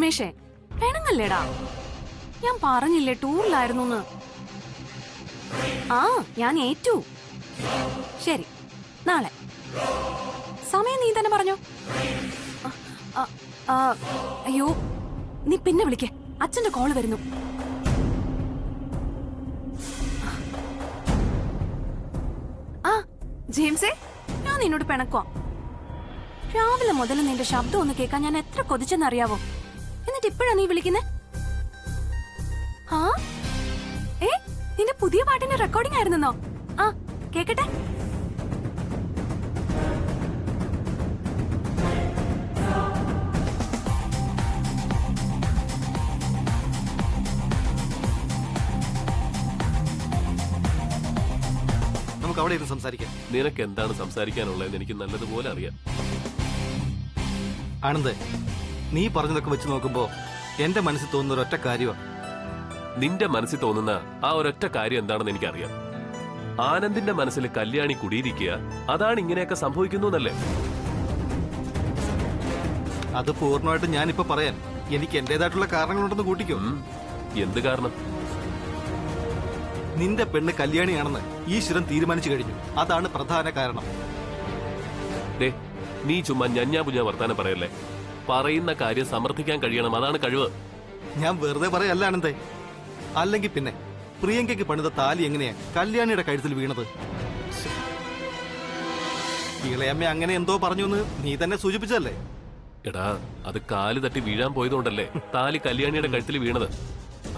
രമേശേ, പെണങ്ങല്ലേടാ. ഞാൻ പറഞ്ഞില്ലേ ടൂറിലായിരുന്നു. ആ, ഞാൻ ഏറ്റു. ശരി, നാളെ സമയം നീ തന്നെ പറഞ്ഞോ. അയ്യോ, നീ പിന്നെ വിളിക്കേ, അച്ഛന്റെ കോള് വരുന്നു. ആ ജെയിംസേ, ഞാൻ നിന്നോട് പിണക്കുവാ. രാവിലെ മുതൽ നിന്റെ ശബ്ദം ഒന്ന് കേൾക്കാൻ ഞാൻ എത്ര കൊതിച്ചെന്നറിയാവോ. എന്നിട്ട് ഇപ്പോഴാ നീ വിളിക്കുന്നേ? ആ ഏ, നിന്റെ പുതിയ പാട്ടിന്റെ റെക്കോർഡിംഗ് ആയിരുന്നോ? ആ, കേക്കട്ടെ. നമുക്ക് അവിടെ ഇരുന്ന് സംസാരിക്കാം. നിനക്ക് എന്താണ് സംസാരിക്കാനുള്ളതെന്ന് എനിക്ക് നല്ലതുപോലെ അറിയാം. ആനന്ദ്, നീ പറഞ്ഞതൊക്കെ വെച്ച് നോക്കുമ്പോ എന്റെ മനസ്സിൽ തോന്നുന്ന ഒരൊറ്റ കാര്യമാണ്. നിന്റെ മനസ്സിൽ തോന്നുന്ന ആ ഒരൊറ്റ കാര്യം എന്താണെന്ന് എനിക്കറിയാം. ആനന്ദിന്റെ മനസ്സിൽ കല്യാണി കുടിയിരിക്കുക, അതാണ് ഇങ്ങനെയൊക്കെ സംഭവിക്കുന്നു എന്നല്ലേ? അത് പൂർണ്ണമായിട്ട് ഞാനിപ്പോ പറയാൻ എനിക്ക് എന്റേതായിട്ടുള്ള കാരണങ്ങളുണ്ടെന്ന് കൂട്ടിക്കോ. എന്ത് കാരണം? നിന്റെ പെണ്ണ് കല്യാണിയാണെന്ന് ഈശ്വരൻ തീരുമാനിച്ചു കഴിഞ്ഞു. അതാണ് പ്രധാന കാരണം. നീ ചുമ്മാ ഞഞ്ഞാ പുഞ്ഞാ വർത്താനം പറയല്ലേ. പറയുന്ന കാര്യം സമർത്ഥിക്കാൻ കഴിയണം, അതാണ് കഴിവ്. ഞാൻ വെറുതെ പറയല്ല ആനന്ദേ. അല്ലെങ്കിൽ പിന്നെ പ്രിയങ്കയ്ക്ക് പണിത താലി എങ്ങനെയാ കല്യാണിയുടെ കഴുത്തിൽ വീണത്? ഇളയമ്മ അങ്ങനെ എന്തോ പറഞ്ഞു എന്ന് നീ തന്നെ സൂചിപ്പിച്ചല്ലേ? എടാ, അത് കാല് തട്ടി വീഴാൻ പോയതുകൊണ്ടല്ലേ താലി കല്യാണിയുടെ കഴുത്തിൽ വീണത്.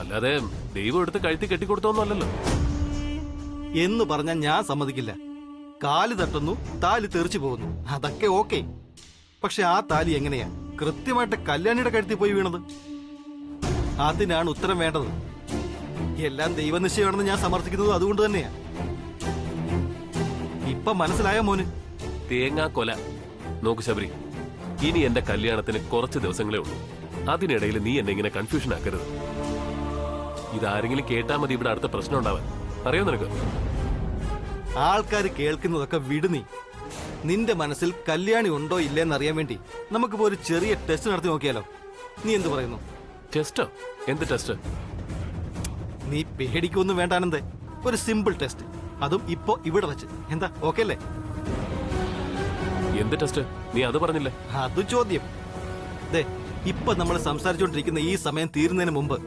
അല്ലാതെ ദൈവം എടുത്ത് കഴുത്തി കെട്ടിക്കൊടുത്തോന്നല്ലോ എന്ന് പറഞ്ഞാൽ ഞാൻ സമ്മതിക്കില്ല. കാല് തട്ടുന്നു, താലി തെറിച്ചു പോകുന്നു, അതൊക്കെ ഓക്കെ. പക്ഷെ ആ താലി എങ്ങനെയാ കൃത്യമായിട്ട് കല്യാണിയുടെ കഴുത്തിൽ പോയി വീണത്? അതിനാണ് ഉത്തരം വേണ്ടത്. എല്ലാം ദൈവനിശ്ചയമാണെന്ന് ഞാൻ സമർത്ഥിക്കുന്നത് അതുകൊണ്ട് തന്നെയാ. ഇപ്പൊ മനസ്സിലായോ മോന്? തേങ്ങാ കൊല. നോക്കു ശബരി, ഇനി എന്റെ കല്യാണത്തിന് കുറച്ച് ദിവസങ്ങളേ ഉള്ളൂ. അതിനിടയിൽ നീ എന്നെ ഇങ്ങനെ കൺഫ്യൂഷൻ ആക്കരുത്. ഇതാരെങ്കിലും കേട്ടാ മതി ഇവിടെ അടുത്ത പ്രശ്നം ഉണ്ടാവാൻ. അറിയോ നിനക്ക്? ആൾക്കാർ കേൾക്കുന്നതൊക്കെ വിടുന്നീ. നിന്റെ മനസ്സിൽ കല്യാണി ഉണ്ടോ ഇല്ലെന്നറിയാൻ വേണ്ടി നമുക്കിപ്പോ ഒരു ചെറിയ ടെസ്റ്റ് നടത്തി നോക്കിയാലോ? നീ എന്ത് പറയുന്നു? ടെസ്റ്റോ? എന്ത് ടെസ്റ്റ്? നീ പേടിക്കൊന്നും വേണ്ട ആനന്ദേ. ഒരു സിമ്പിൾ ടെസ്റ്റ്, അതും ഇപ്പോ ഇവിടെ വെച്ച്. എന്താ, ഓക്കെ അല്ലേ? എന്ത് ടെസ്റ്റ്? നീ അത് പറഞ്ഞില്ലേ? അത് ചോദ്യം. ദേ, ഇപ്പൊ നമ്മൾ സംസാരിച്ചുകൊണ്ടിരിക്കുന്ന ഈ സമയം തീരുന്നതിന് മുമ്പ്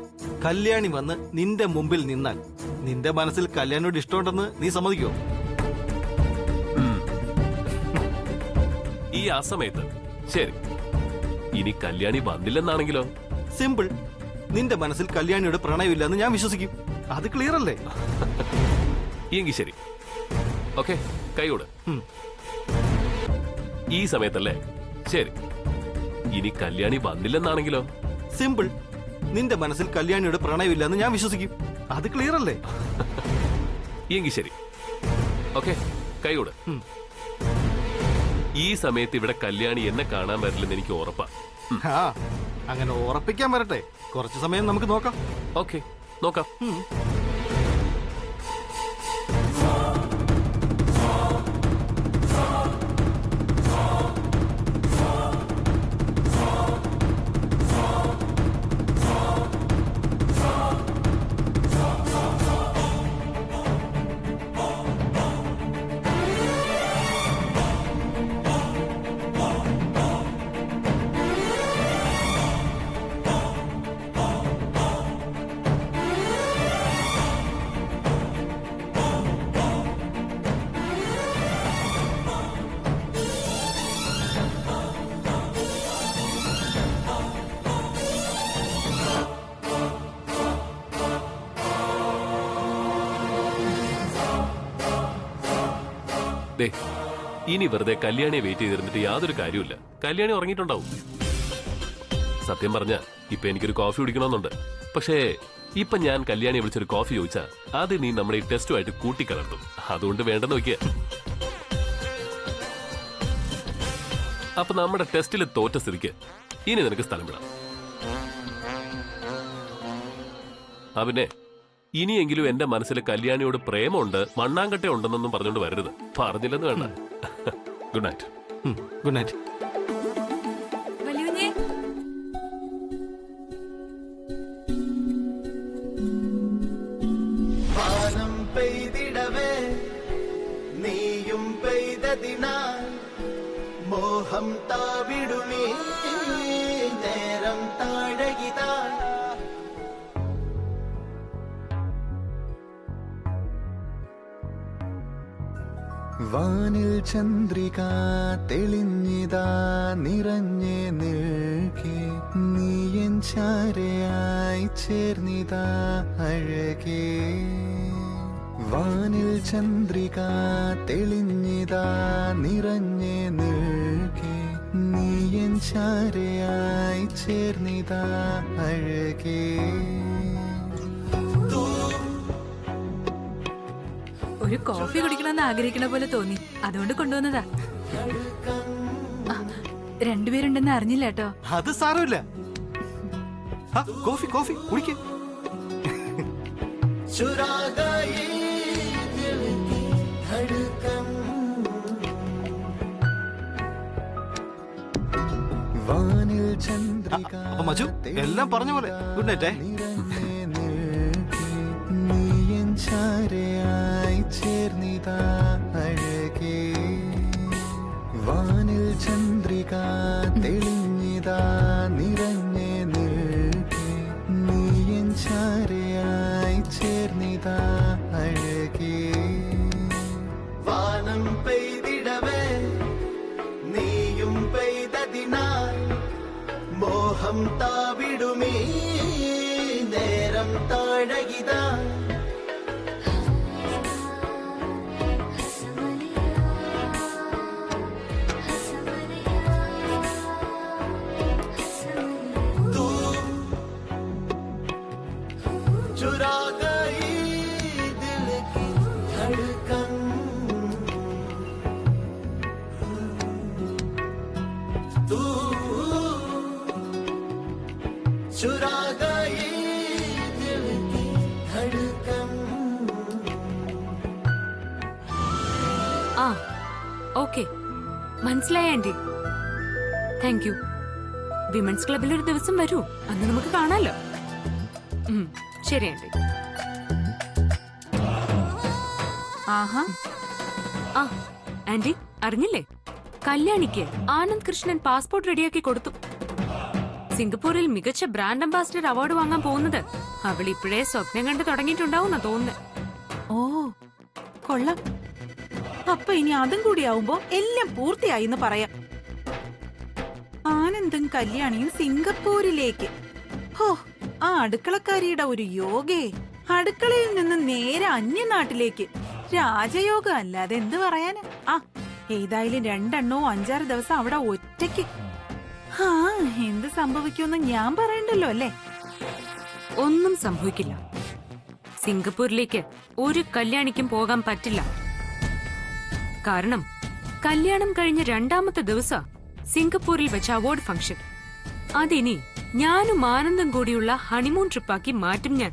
കല്യാണി വന്ന് നിന്റെ മുമ്പിൽ നിന്നാൽ നിന്റെ മനസ്സിൽ കല്യാണിയോട് ഇഷ്ടമുണ്ടെന്ന് നീ സമ്മതിക്കോ? ഈ ആ സമയത്ത് ശരി. ഇനി കല്യാണി വന്നില്ലെന്നാണെങ്കിലോ? സിമ്പിൾ. നിന്റെ മനസ്സിൽ കല്യാണിയോട് പ്രണയമില്ലെന്ന് ഞാൻ വിശ്വസിക്കും. അത് ക്ലിയർ അല്ലേ? എങ്കിൽ ശരി, ഓക്കെ, കൈയോട്. ഈ സമയത്തല്ലേ? ശരി. ഇനി കല്യാണി വന്നില്ലെന്നാണെങ്കിലോ? സിമ്പിൾ. നിന്റെ മനസ്സിൽ കല്യാണിയോട് പ്രണയമില്ലെന്ന് ഞാൻ വിശ്വസിക്കും. അത് ക്ലിയർ അല്ലേ? എങ്കിൽ ശരി, ഓക്കെ, കൈയോട്. ഈ സമയത്ത് ഇവിടെ കല്യാണി എന്നെ കാണാൻ വരില്ലെന്ന് എനിക്ക് ഉറപ്പാ. അങ്ങനെ ഉറപ്പിക്കാൻ വരട്ടെ. കുറച്ച് സമയം നമുക്ക് നോക്കാം. ഓക്കെ, നോക്കാം. ഇനി വെറുതെ കല്യാണിയെ വെയിറ്റ് ചെയ്തിരുന്നിട്ട് യാതൊരു കാര്യമില്ല. കല്യാണി ഉറങ്ങിയിട്ടുണ്ടാവും. സത്യം പറഞ്ഞ ഇപ്പൊ എനിക്കൊരു കോഫി കുടിക്കണമെന്നുണ്ട്. പക്ഷേ ഇപ്പൊ ഞാൻ കല്യാണിയെ വിളിച്ചൊരു കോഫി ചോദിച്ചാ അത് നീ നമ്മുടെ ഈ ടെസ്റ്റുമായിട്ട് കൂട്ടിക്കലർത്തും. അതുകൊണ്ട് വേണ്ടെന്ന് നോക്കിയ. അപ്പൊ നമ്മുടെ ടെസ്റ്റിൽ തോറ്റ സ്ഥിതിക്ക് ഇനി നിനക്ക് സ്ഥലം വിടാം. പിന്നെ ഇനിയെങ്കിലും എന്റെ മനസ്സിൽ കല്യാണിയോട് പ്രേമമുണ്ട്, മണ്ണാങ്കട്ട ഉണ്ടെന്നൊന്നും പറഞ്ഞുകൊണ്ട് വരരുത്. പറഞ്ഞില്ലെന്ന് വേണ്ട. Good night. Good night. പെയ്തിടവേ നീയും പെയ്തതിനാൽ മോഹം താവിടുമീ നേരം താഴകിതാ. വാനിൽ ചന്ദ്രിക തെളിഞ്ഞിതാ നിറഞ്ഞേ നിൽക്കേ നീയൻ ചാരയായി ചേർന്നിതാ അഴകേ. വാനിൽ ചന്ദ്രിക തെളിഞ്ഞിതാ നിറഞ്ഞേ നിൽക്കേ നീയൻ ചാരയായി ചേർന്നിതാ അഴകേ. ഒരു കോഫി കുടിക്കണമെന്ന് ആഗ്രഹിക്കണ പോലെ തോന്നി, അതുകൊണ്ട് കൊണ്ടുവന്നതാ. രണ്ടുപേരുണ്ടെന്ന് അറിഞ്ഞില്ല കേട്ടോ. അത് സാരമില്ല. കോഫി കോഫി കുടിക്കേ. വാനിൽ ചന്ദ്രിക അപ്പൊ മജു എല്ലാം പറഞ്ഞ പോലെ ഗുഡ് നൈറ്റേ. നീയൻ ചാരയായി ചേർന്നിതാ അഴകേ. വാനിൽ ചന്ദ്രിക തെളിഞ്ഞിതാ നിറഞ്ഞേ നിൽക്കേ നീയൻ ചാരയായി ചേർന്നിതാ അഴകേ. വാനം പെയ്തിടവേ നീയും പെയ്തതിനാൽ മോഹം താവിടുമീ നേരം താഴകിതാ. चुरा गई दिल की धड़कन तू चुरा गई दिल की धड़कन. ആ ഓക്കെ, മനസ്സിലായ ആന്റി. Thank you. വിമൻസ് ക്ലബിൽ ഒരു ദിവസം വരൂ, അന്ന് നമുക്ക് കാണാലോ. ശരി ആന്റി. ആഹാ. ആ ആന്റി അറിഞ്ഞില്ലേ, കല്യാണിക്ക് ആനന്ദ് കൃഷ്ണൻ പാസ്പോർട്ട് റെഡിയാക്കി കൊടുത്തു. സിംഗപ്പൂരിൽ മികച്ച ബ്രാൻഡ് അംബാസിഡർ അവാർഡ് വാങ്ങാൻ പോകുന്നത് അവൾ ഇപ്പോഴേ സ്വപ്നം കണ്ടു തുടങ്ങിയിട്ടുണ്ടാവുന്ന തോന്നുന്നത്. ഓ കൊള്ളാം. അപ്പൊ ഇനി അതും കൂടി ആവുമ്പോ എല്ലാം പൂർത്തിയായി എന്ന് പറയാം. ആനന്ദും കല്യാണിയും സിംഗപ്പൂരിലേക്ക്. ഹോ, ആ അടുക്കളക്കാരിയുടെ ഒരു യോഗേ. അടുക്കളയിൽ നിന്ന് നേരെ അന്യനാട്ടിലേക്ക്. രാജയോഗം അല്ലാതെ എന്ത് പറയാന്. ആ ഏതായാലും 2 or 5 ദിവസം അവിടെ ഒറ്റയ്ക്ക്. ആ എന്ത് സംഭവിക്കുമെന്ന് ഞാൻ പറയണ്ടല്ലോ അല്ലേ. ഒന്നും സംഭവിക്കില്ല. സിംഗപ്പൂരിലേക്ക് ഒരു കല്യാണിക്കും പോകാൻ പറ്റില്ല. കാരണം കല്യാണം കഴിഞ്ഞ 2ാമത്തെ ദിവസം സിംഗപ്പൂരിൽ വെച്ച അവാർഡ് ഫംഗ്ഷൻ. അതിനി ഞാനും ആനന്ദം കൂടിയുള്ള ഹണിമൂൺ ട്രിപ്പാക്കി മാറ്റും ഞാൻ.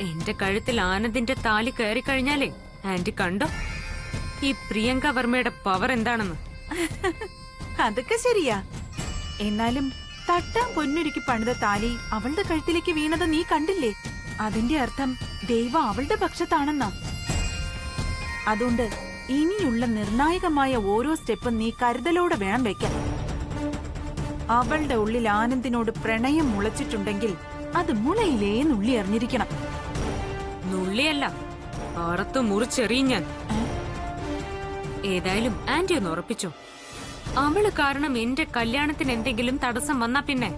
എന്റെ കഴുത്തിൽ ആനന്ദിന്റെ താലി കയറി കഴിഞ്ഞാലേ ആന്റി കണ്ടോ ഈ പ്രിയങ്ക വർമ്മയുടെ പവർ എന്താണെന്ന്. അതൊക്കെ ശരിയാ. എന്നാലും തട്ടാൻ പൊന്നൊരുക്കി പണിത താലി അവളുടെ കഴുത്തിലേക്ക് വീണത് നീ കണ്ടില്ലേ? അതിന്റെ അർത്ഥം ദൈവം അവളുടെ പക്ഷത്താണെന്നാ. അതുകൊണ്ട് ഇനിയുള്ള നിർണായകമായ ഓരോ സ്റ്റെപ്പും നീ കരുതലോടെ വേണം വെക്കാൻ. അവളുടെ ഉള്ളിൽ ആനന്ദിനോട് പ്രണയം മുളച്ചിട്ടുണ്ടെങ്കിൽ അത് മുളയിലേ നുള്ളി അറിഞ്ഞിരിക്കണം. നുള്ളിയല്ല, അറുത്തു മുറിച്ചെറിയും ഞാൻ. ഏതായാലും ആന്റി ഒന്ന് ഉറപ്പിച്ചോ, അവള് കാരണം എന്റെ കല്യാണത്തിന് എന്തെങ്കിലും തടസ്സം വന്നാ പിന്നെ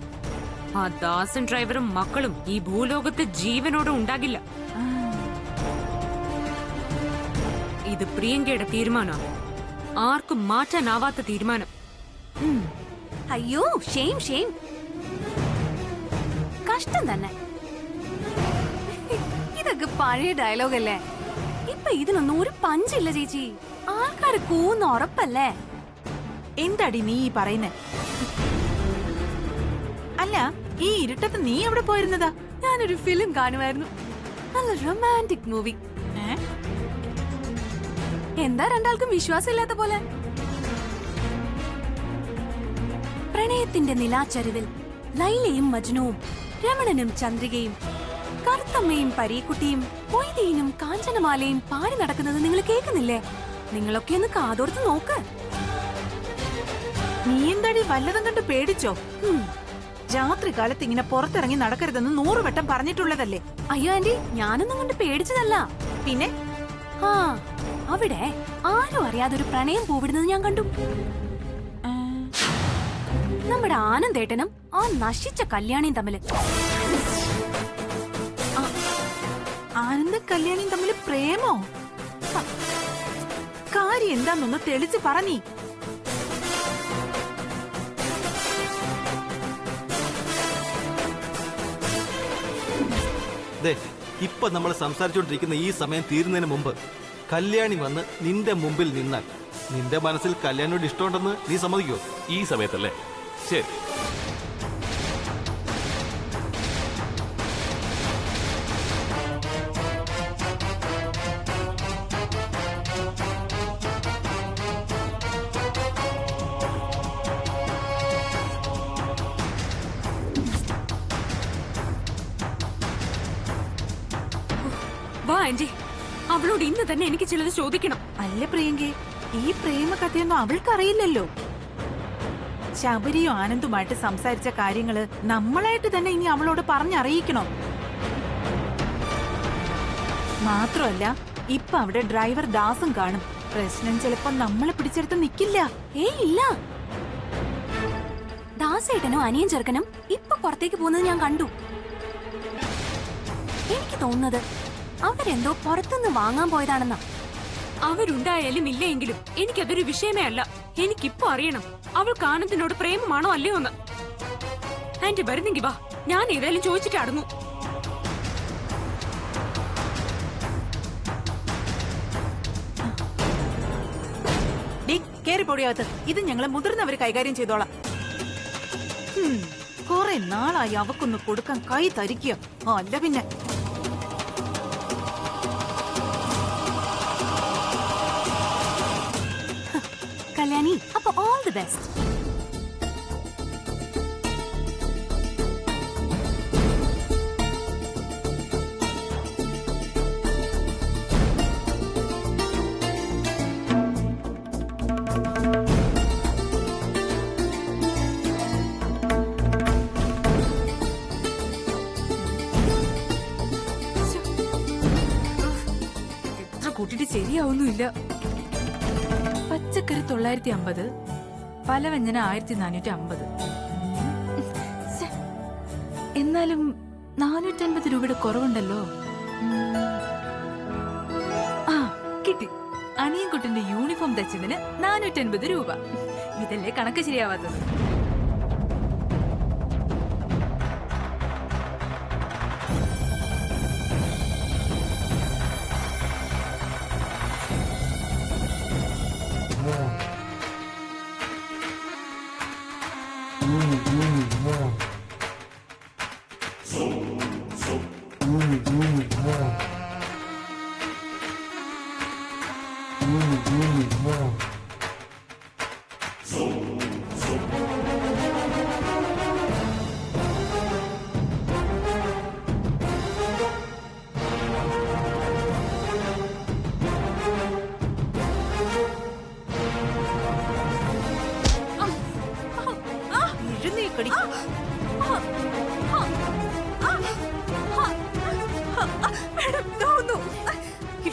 ആ ദാസൻ ഡ്രൈവറും മക്കളും ഈ ഭൂലോകത്ത് ജീവനോടെ ഉണ്ടാകില്ല. ഇത് പ്രിയങ്കയുടെ തീരുമാനമാണ്, ആർക്കും മാറ്റാനാവാത്ത തീരുമാനം. അയ്യോ ഷെയിം ഷെയിം. കഷ്ടം തന്നെ. ഇതൊക്കെ പഴയ ഡയലോഗല്ലേ. ഇപ്പൊ ഇതിനൊന്നും ഒരു പഞ്ചില്ല ചേച്ചി. ആൾക്കാര് കൂന്ന ഉറപ്പല്ലേ. എന്താടി നീ ഈ പറയുന്നേ? അല്ല, ഈ ഇരുട്ടത്ത് നീ എവിടെ പോയിരുന്നതാ? ഞാനൊരു ഫിലിം കാണുമായിരുന്നു, നല്ല റൊമാൻറ്റിക് മൂവി. എന്താ രണ്ടാൾക്കും വിശ്വാസമില്ലാത്ത പോലെ? പ്രണയത്തിന്റെ നിലാച്ചരിവിൽ ലൈലയും മജ്നുവും രമണനും ചന്ദ്രികയും കറുത്തമ്മയും പരീക്കുട്ടിയും മൊയ്തീനും കാഞ്ചനമാലയും പാടി നടക്കുന്നത് നിങ്ങൾ കേൾക്കുന്നില്ലേ? നിങ്ങളൊക്കെ ഒന്ന് കാതോർത്ത് നോക്ക്. നീ എന്താടി വല്ലതും കണ്ട് പേടിച്ചോ? രാത്രി കാലത്ത് ഇങ്ങനെ പുറത്തിറങ്ങി നടക്കരുതെന്ന് 100 വട്ടം പറഞ്ഞിട്ടുള്ളതല്ലേ. അയ്യോ ആന്റി, ഞാനൊന്നും കൊണ്ട് പേടിച്ചതല്ല. പിന്നെ ആ അവിടെ ആരും അറിയാതെ ഒരു പ്രണയം പൂവിടുന്നത് ഞാൻ കണ്ടു. നമ്മുടെ ആനന്ദേട്ടനും ആ നശിച്ച കല്യാണിയും തമ്മില്. ആനന്ദ കല്യാണിയും തമ്മിൽ പ്രേമോ? കാര്യം എന്താന്നൊന്ന് തെളിച്ച് പറഞ്ഞീ. ഇപ്പൊ നമ്മൾ സംസാരിച്ചുകൊണ്ടിരിക്കുന്ന ഈ സമയം തീരുന്നതിന് മുമ്പ് കല്യാണി വന്ന് നിന്റെ മുമ്പിൽ നിന്നാൽ നിന്റെ മനസ്സിൽ കല്യാണിയോട് ഇഷ്ടമുണ്ടെന്ന് നീ സമ്മതിക്കോ? ഈ സമയത്തല്ലേ? ശരി. വാ ആന്റി, അവളോട് ഇന്ന് തന്നെ എനിക്ക് ചിലത് ചോദിക്കണം. അല്ല പ്രിയങ്കേ, ഈ പ്രേമ കഥയൊന്നും അവൾക്കറിയില്ലല്ലോ. ശബരിയും ആനന്ദുമായിട്ട് സംസാരിച്ച കാര്യങ്ങള് നമ്മളായിട്ട് തന്നെ ഇനി അവളോട് പറഞ്ഞറിയിക്കണോ? മാത്രമല്ല ഇപ്പൊ അവിടെ ഡ്രൈവർ ദാസും കാണും. പ്രശ്നം ചിലപ്പോ നമ്മളെ പിടിച്ചെടുത്ത് നിക്കില്ല. ഇല്ല, ദാസേട്ടനും അനിയൻ ചെറുക്കനും ഇപ്പൊ പുറത്തേക്ക് പോകുന്നത് ഞാൻ കണ്ടു. എനിക്ക് തോന്നുന്നത് അവരെന്തോ പുറത്തുനിന്ന് വാങ്ങാൻ പോയതാണെന്നാ. അവരുണ്ടായാലും ഇല്ലെങ്കിലും എനിക്കതൊരു വിഷയമേ അല്ല. എനിക്കിപ്പോ അറിയണം അവൾക്ക് ആനന്ദിനോട് പ്രേമമാണോ അല്ലയോ എന്ന്. ആന്റി വരുന്നെങ്കി വാ, ഞാൻ ഏതായാലും ചോദിച്ചിട്ട് അടങ്ങൂ. കേറി പൊടിയാത്ത്, ഇത് ഞങ്ങള് മുതിർന്നവര് കൈകാര്യം ചെയ്തോളാം. കൊറേ നാളായി അവക്കൊന്ന് കൊടുക്കാൻ കൈ തരിക്കുക. അല്ല പിന്നെ കല്യാണി, അപ്പൊ ഓൾ ദി ബെസ്റ്റ്. എത്ര കൂട്ടിട്ട് ശരിയാവുന്നില്ല. പച്ചക്കറി 950, പലവ്യഞ്ജന 1450. എന്നാലും 450 രൂപയുടെ കുറവുണ്ടല്ലോ. ആ കിട്ടി. അനിയൻകുട്ടന്റെ യൂണിഫോം തച്ചതിന് 450 രൂപ. ഇതല്ലേ കണക്ക് ശരിയാവാത്തത്?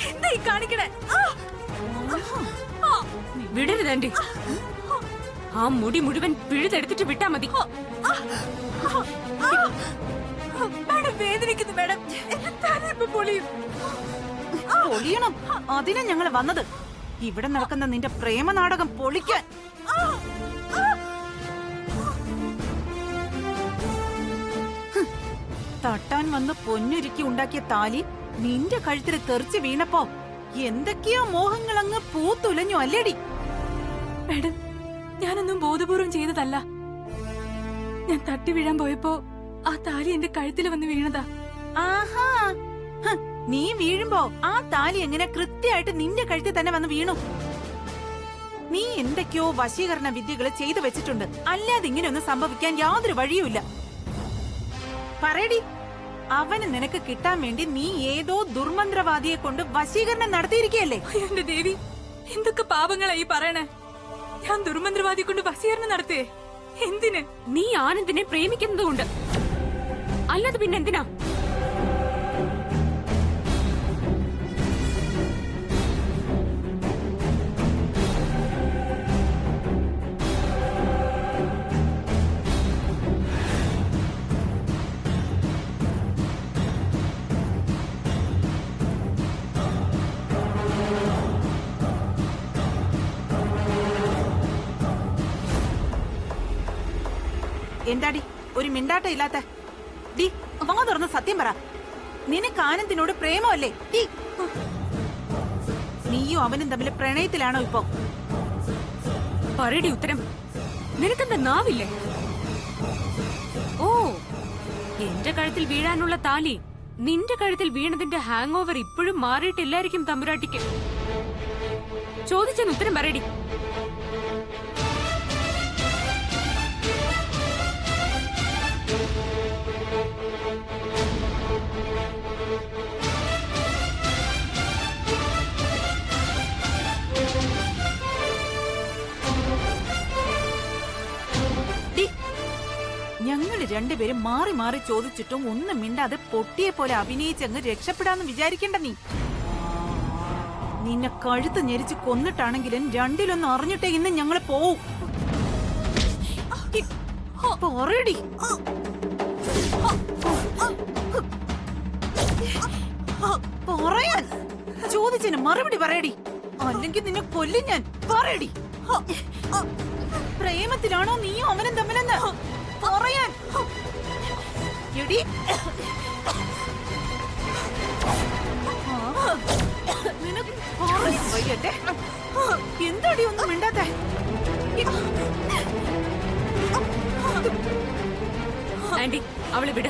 എന്തായി കാണിക്കണേ? വിടരുതണ്ടി. ആ മുടി മുഴുവൻ പിഴുതെടുത്തിട്ട് വിട്ടാ മതി. വേദനിക്കുന്നു മാഡം. പൊളിയണം, അതിനാ ഞങ്ങൾ വന്നത്. ഇവിടെ നടക്കുന്ന നിന്റെ പ്രേമ നാടകം പൊളിക്കാൻ. തട്ടാൻ വന്ന് പൊന്നൊരുക്കി ഉണ്ടാക്കിയ താലി നിന്റെ കഴുത്തിൽ തെറിച്ച് വീണപ്പോ എന്തൊക്കെയോ മോഹങ്ങൾ അങ്ങ് പൂത്തുലഞ്ഞു അല്ലേടി? മാഡം, ഞാനൊന്നും ബോധപൂർവം ചെയ്തതല്ല. ഞാൻ തട്ടി വീഴാൻ പോയപ്പോ ആ താലി എന്റെ കഴുത്തിൽ വന്ന് വീണതാ. ആഹാ, നീ വീഴുമ്പോ ആ താലി എങ്ങനെ കൃത്യമായിട്ട് നിന്റെ കഴുത്തിൽ തന്നെ വന്ന് വീണു? നീ എന്തൊക്കെയോ വശീകരണ വിദ്യകൾ ചെയ്തു വെച്ചിട്ടുണ്ട്. അല്ലാതെ ഇങ്ങനെയൊന്നും സംഭവിക്കാൻ യാതൊരു വഴിയുമില്ല. പറയടി, അവന് നിനക്ക് കിട്ടാൻ വേണ്ടി നീ ഏതോ ദുർമന്ത്രവാദിയെ കൊണ്ട് വശീകരണം നടത്തിയിരിക്കുകയല്ലേ? അയ്യോ, എന്റെ ദേവി, എന്തൊക്കെ പാപങ്ങളാ ഈ പറയണേ? ഞാൻ ദുർമന്ത്രവാദി കൊണ്ട് വശീകരണം നടത്തിയേ? എന്തിന്? നീ ആനന്ദിനെ പ്രേമിക്കുന്നതുകൊണ്ട്. അല്ലാതെ പിന്നെന്തിനാ? എന്താടി ഒരു മിണ്ടാട്ട ഇല്ലാത്ത? ഡി, വാ തുറന്ന് സത്യം പറ. നിനക്ക് ആനന്ദിനോട് പ്രേമമല്ലേ? ഡി, നീയും അവനും തമ്മിൽ പ്രണയത്തിലാണോ ഇപ്പൊ? പറയടി ഉത്തരം. നിനക്കെന്താ നാവില്ലേ? ഓ, എന്റെ കഴുത്തിൽ വീഴാനുള്ള താലി നിന്റെ കഴുത്തിൽ വീണതിന്റെ ഹാങ് ഓവർ ഇപ്പോഴും മാറിയിട്ടില്ലായിരിക്കും തമ്പുരാട്ടിക്ക്. ചോദിച്ചതിന് ഉത്തരം പറയടി. ഞങ്ങള് രണ്ടുപേരും മാറി മാറി ചോദിച്ചിട്ടും ഒന്നും മിണ്ടാതെ പൊട്ടിയെ പോലെ അഭിനയിച്ചങ്ങ് രക്ഷപ്പെടാന്ന് വിചാരിക്കണ്ട നീ. നിന്നെ കഴുത്ത് ഞെരിച്ച് കൊന്നിട്ടാണെങ്കിലും രണ്ടിലൊന്നും അറിഞ്ഞിട്ടേ ഇന്ന് ഞങ്ങള് പോവും. പറയടി. പറയാൻ ചോദിച്ചതിന് മറുപടി പറയടി, അല്ലെങ്കിൽ നിന്നെ കൊല്ലും ഞാൻ. പറയടി, പ്രേമത്തിലാണോ നീയും അവനും തമ്മിലെന്ന് പറയാൻ. എടി, നിനക്ക് പറയാൻ വയ്യട്ടെ. എന്താടി ഒന്നും മിണ്ടാത്തെ? ആന്റി, അവളെ വിട.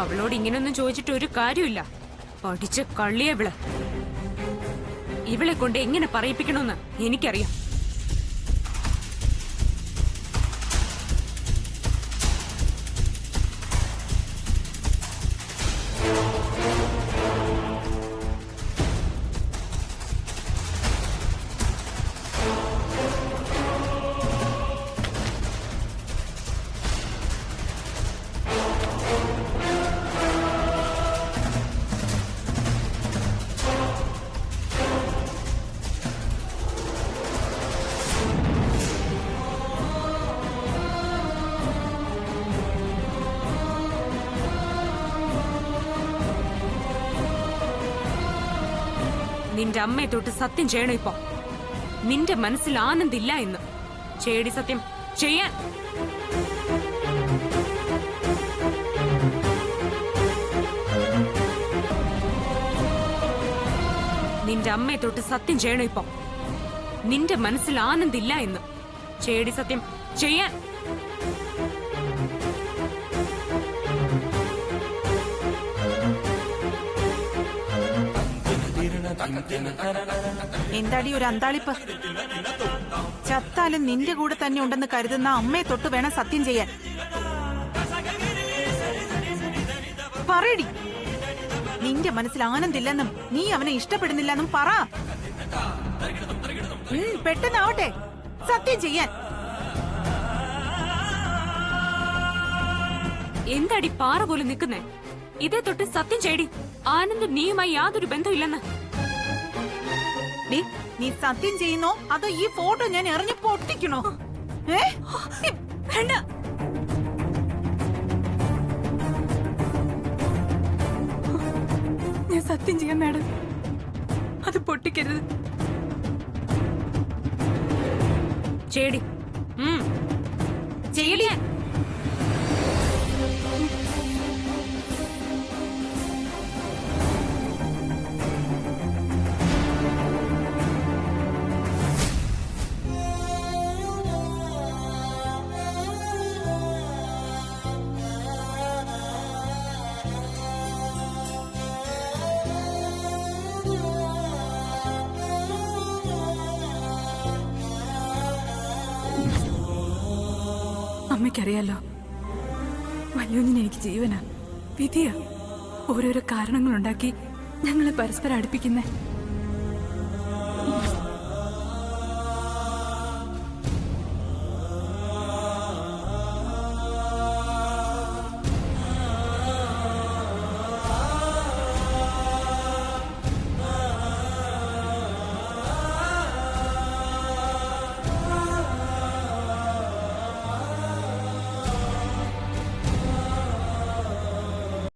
അവളോട് ഇങ്ങനൊന്നും ചോദിച്ചിട്ട് ഒരു കാര്യമില്ല. പഠിച്ച കള്ളിയെ ഇവളെ കൊണ്ട് എങ്ങനെ പറയിപ്പിക്കണമെന്ന് എനിക്കറിയാം. നിന്റെ അമ്മയെ തൊട്ട് സത്യം ചെയ്യണം ഇപ്പൊ. നിന്റെ മനസ്സിൽ ആനന്ദില്ല എന്ന്. ചേടി സത്യം ചെയ്യാൻ. നിന്റെ അമ്മയെ തൊട്ട് സത്യം ചെയ്യണം ഇപ്പൊ. നിന്റെ മനസ്സിൽ ആനന്ദില്ല എന്ന്. ചേടി സത്യം ചെയ്യാൻ. എന്താടി ഒരു അന്താളിപ്പ്? ചത്താലും നിന്റെ കൂടെ തന്നെ ഉണ്ടെന്ന് കരുതുന്ന അമ്മയെ തൊട്ട് വേണം സത്യം ചെയ്യാൻ. പറയടി, നിന്റെ മനസ്സിൽ ആനന്ദില്ലെന്നും നീ അവനെ ഇഷ്ടപ്പെടുന്നില്ലെന്നും പറ. പെട്ടെന്നാവട്ടെ, സത്യം ചെയ്യാൻ. എന്താടി പാറ പോലെ നിൽക്കുന്നേ? ഇതേ തൊട്ട് സത്യം ചെയ്യടി. ആനന്ദ് നീയുമായി യാതൊരു ബന്ധമില്ലെന്ന്. നീ സത്യം ചെയ്യുന്നോ അതോ ഈ ഫോട്ടോ ഞാൻ എറിഞ്ഞു പൊട്ടിക്കണോ? വേണ്ട. ഞാൻ സത്യം ചെയ്യാം മാഡം, അത് പൊട്ടിക്കരുത്. ചേടി ചെയ്യടിയാ. അമ്മയ്ക്ക് എനിക്കറിയാലോ, വല്യുഞ്ഞിന് എനിക്ക് ജീവനാ, വിധിയാ. ഓരോരോ കാരണങ്ങളുണ്ടാക്കി ഞങ്ങളെ പരസ്പരം അടുപ്പിക്കുന്നേ.